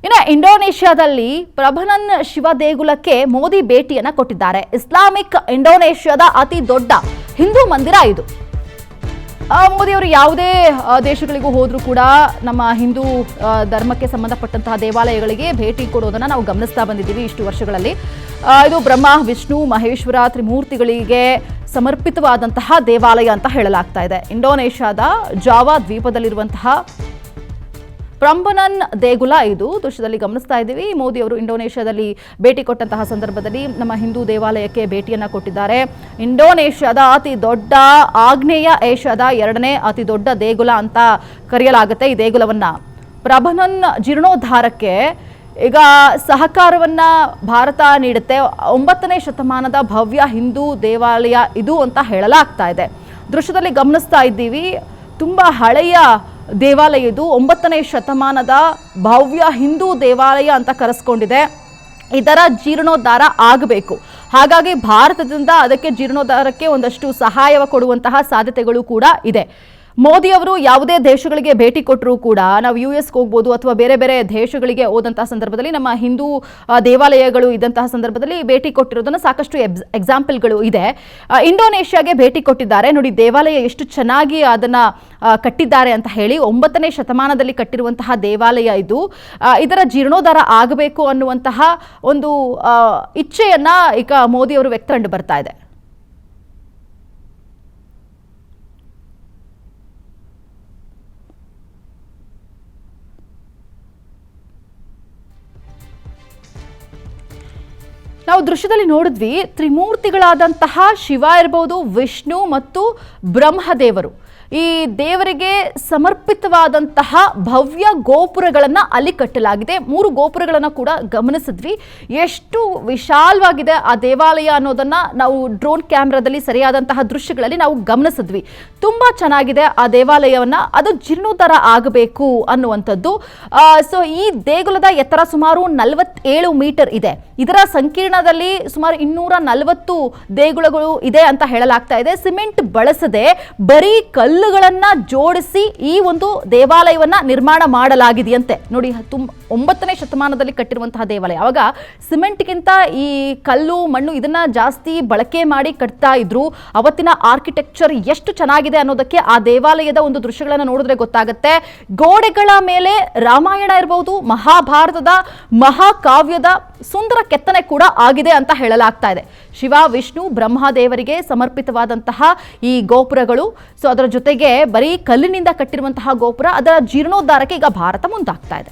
ಇನ್ನು ಇಂಡೋನೇಷ್ಯಾದಲ್ಲಿ ಪ್ರಭನನ್ ಶಿವ ದೇಗುಲಕ್ಕೆ ಮೋದಿ ಭೇಟಿಯನ್ನ ಕೊಟ್ಟಿದ್ದಾರೆ. ಇಸ್ಲಾಮಿಕ್ ಇಂಡೋನೇಷ್ಯಾದ ಅತಿ ದೊಡ್ಡ ಹಿಂದೂ ಮಂದಿರ ಇದು. ಮೋದಿ ಅವರು ಯಾವುದೇ ದೇಶಗಳಿಗೂ ಹೋದ್ರೂ ಕೂಡ ನಮ್ಮ ಹಿಂದೂ ಧರ್ಮಕ್ಕೆ ಸಂಬಂಧಪಟ್ಟಂತಹ ದೇವಾಲಯಗಳಿಗೆ ಭೇಟಿ ಕೊಡೋದನ್ನ ನಾವು ಗಮನಿಸ್ತಾ ಬಂದಿದ್ದೀವಿ ಇಷ್ಟು ವರ್ಷಗಳಲ್ಲಿ. ಇದು ಬ್ರಹ್ಮ, ವಿಷ್ಣು, ಮಹೇಶ್ವರ ತ್ರಿಮೂರ್ತಿಗಳಿಗೆ ಸಮರ್ಪಿತವಾದಂತಹ ದೇವಾಲಯ ಅಂತ ಹೇಳಲಾಗ್ತಾ ಇದೆ. ಇಂಡೋನೇಷ್ಯಾದ ಜಾವಾ ದ್ವೀಪದಲ್ಲಿರುವಂತಹ ಪ್ರಂಬನನ್ ದೇಗುಲ ಇದು ದೃಶ್ಯದಲ್ಲಿ ಗಮನಿಸ್ತಾ ಇದ್ದೀವಿ. ಮೋದಿ ಅವರು ಇಂಡೋನೇಷ್ಯಾದಲ್ಲಿ ಭೇಟಿ ಕೊಟ್ಟಂತಹ ಸಂದರ್ಭದಲ್ಲಿ ನಮ್ಮ ಹಿಂದೂ ದೇವಾಲಯಕ್ಕೆ ಭೇಟಿಯನ್ನ ಕೊಟ್ಟಿದ್ದಾರೆ. ಇಂಡೋನೇಷ್ಯಾದ ಅತಿ ದೊಡ್ಡ, ಆಗ್ನೇಯ ಏಷ್ಯಾದ ಎರಡನೇ ಅತಿ ದೊಡ್ಡ ದೇಗುಲ ಅಂತ ಕರೆಯಲಾಗುತ್ತೆ ಈ ದೇಗುಲವನ್ನ. ಪ್ರಭನನ್ ಜೀರ್ಣೋದ್ಧಾರಕ್ಕೆ ಈಗ ಸಹಕಾರವನ್ನ ಭಾರತ ನೀಡುತ್ತೆ. 9ನೇ ಶತಮಾನದ ಭವ್ಯ ಹಿಂದೂ ದೇವಾಲಯ ಇದು ಅಂತ ಹೇಳಲಾಗ್ತಾ ಇದೆ. ದೃಶ್ಯದಲ್ಲಿ ಗಮನಿಸ್ತಾ ಇದ್ದೀವಿ, ತುಂಬಾ ಹಳೆಯ ದೇವಾಲಯ ಇದು. 9ನೇ ಶತಮಾನದ ಭವ್ಯ ಹಿಂದೂ ದೇವಾಲಯ ಅಂತ ಕರೆಸ್ಕೊಂಡಿದೆ. ಇದರ ಜೀರ್ಣೋದ್ಧಾರ ಆಗಬೇಕು. ಹಾಗಾಗಿ ಭಾರತದಿಂದ ಅದಕ್ಕೆ ಜೀರ್ಣೋದ್ಧಾರಕ್ಕೆ ಒಂದಷ್ಟು ಸಹಾಯ ಕೊಡುವಂತಹ ಸಾಧ್ಯತೆಗಳು ಕೂಡ ಇದೆ. ಮೋದಿ ಅವರು ಯಾವುದೇ ದೇಶಗಳಿಗೆ ಭೇಟಿ ಕೊಟ್ಟರೂ ಕೂಡ, ನಾವು US ಹೋಗ್ಬೋದು ಅಥವಾ ಬೇರೆ ಬೇರೆ ದೇಶಗಳಿಗೆ ಹೋದಂತಹ ಸಂದರ್ಭದಲ್ಲಿ ನಮ್ಮ ಹಿಂದೂ ದೇವಾಲಯಗಳು ಇದ್ದಂತಹ ಸಂದರ್ಭದಲ್ಲಿ ಭೇಟಿ ಕೊಟ್ಟಿರೋದನ್ನು ಸಾಕಷ್ಟು ಎಕ್ಸಾಂಪಲ್ಗಳು ಇದೆ. ಇಂಡೋನೇಷ್ಯಾಗೆ ಭೇಟಿ ಕೊಟ್ಟಿದ್ದಾರೆ. ನೋಡಿ ದೇವಾಲಯ ಎಷ್ಟು ಚೆನ್ನಾಗಿ ಅದನ್ನ ಕಟ್ಟಿದ್ದಾರೆ ಅಂತ ಹೇಳಿ. 9ನೇ ಶತಮಾನದಲ್ಲಿ ಕಟ್ಟಿರುವಂತಹ ದೇವಾಲಯ ಇದು. ಇದರ ಜೀರ್ಣೋದ್ಧಾರ ಆಗಬೇಕು ಅನ್ನುವಂತಹ ಒಂದು ಇಚ್ಛೆಯನ್ನ ಈಗ ಮೋದಿ ಅವರು ವ್ಯಕ್ತಗೊಂಡು ಬರ್ತಾ ಇದೆ. ನಾವು ದೃಶ್ಯದಲ್ಲಿ ನೋಡಿದ್ವಿ, ತ್ರಿಮೂರ್ತಿಗಳಾದಂತಹ ಶಿವ ಇರಬಹುದು, ವಿಷ್ಣು ಮತ್ತು ಬ್ರಹ್ಮದೇವರು, ಈ ದೇವರಿಗೆ ಸಮರ್ಪಿತವಾದಂತಹ ಭವ್ಯ ಗೋಪುರಗಳನ್ನು ಅಲ್ಲಿ ಕಟ್ಟಲಾಗಿದೆ. 3 ಗೋಪುರಗಳನ್ನು ಕೂಡ ಗಮನಿಸಿದ್ವಿ. ಎಷ್ಟು ವಿಶಾಲವಾಗಿದೆ ಆ ದೇವಾಲಯ ಅನ್ನೋದನ್ನ ನಾವು ಡ್ರೋನ್ ಕ್ಯಾಮ್ರಾದಲ್ಲಿ ಸರಿಯಾದಂತಹ ದೃಶ್ಯಗಳಲ್ಲಿ ನಾವು ಗಮನಿಸಿದ್ವಿ. ತುಂಬಾ ಚೆನ್ನಾಗಿದೆ ಆ ದೇವಾಲಯವನ್ನ. ಅದು ಜೀರ್ಣೋದ್ಧಾರ ಆಗಬೇಕು ಅನ್ನುವಂಥದ್ದು. ಸೊ ಈ ದೇಗುಲದ ಎತ್ತರ ಸುಮಾರು 47 ಮೀಟರ್ ಇದೆ. ಇದರ ಸಂಕೀರ್ಣದಲ್ಲಿ ಸುಮಾರು 240 ದೇಗುಲಗಳು ಇದೆ ಅಂತ ಹೇಳಲಾಗ್ತಾ ಇದೆ. ಸಿಮೆಂಟ್ ಬಳಸದೆ ಬರೀ ಕಲ್ಲುಗಳನ್ನ ಜೋಡಿಸಿ ಈ ಒಂದು ದೇವಾಲಯವನ್ನ ನಿರ್ಮಾಣ ಮಾಡಲಾಗಿದೆಯಂತೆ. ನೋಡಿ, 9ನೇ ಶತಮಾನದಲ್ಲಿ ಕಟ್ಟಿರುವಂತಹ ದೇವಾಲಯ. ಅವಾಗ ಸಿಮೆಂಟ್ಗಿಂತ ಈ ಕಲ್ಲು, ಮಣ್ಣು ಇದನ್ನ ಜಾಸ್ತಿ ಬಳಕೆ ಮಾಡಿ ಕಟ್ತಾ ಇದ್ರು. ಅವತ್ತಿನ ಆರ್ಕಿಟೆಕ್ಚರ್ ಎಷ್ಟು ಚೆನ್ನಾಗಿದೆ ಅನ್ನೋದಕ್ಕೆ ಆ ದೇವಾಲಯದ ಒಂದು ದೃಶ್ಯಗಳನ್ನು ನೋಡಿದ್ರೆ ಗೊತ್ತಾಗುತ್ತೆ. ಗೋಡೆಗಳ ಮೇಲೆ ರಾಮಾಯಣ ಇರಬಹುದು, ಮಹಾಭಾರತದ ಮಹಾಕಾವ್ಯದ ಸುಂದರ ಕೆತ್ತನೆ ಕೂಡ ಆಗಿದೆ ಅಂತ ಹೇಳಲಾಗ್ತಾ ಇದೆ. ಶಿವ, ವಿಷ್ಣು, ಬ್ರಹ್ಮದೇವರಿಗೆ ಸಮರ್ಪಿತವಾದಂತಹ ಈ ಗೋಪುರಗಳು. ಸೊ ಅದರ ಜೊತೆಗೆ ಬರೀ ಕಲ್ಲಿನಿಂದ ಕಟ್ಟಿರುವಂತಹ ಗೋಪುರ, ಅದರ ಜೀರ್ಣೋದ್ಧಾರಕ್ಕೆ ಈಗ ಭಾರತ ಮುಂದಾಗ್ತಾ ಇದೆ.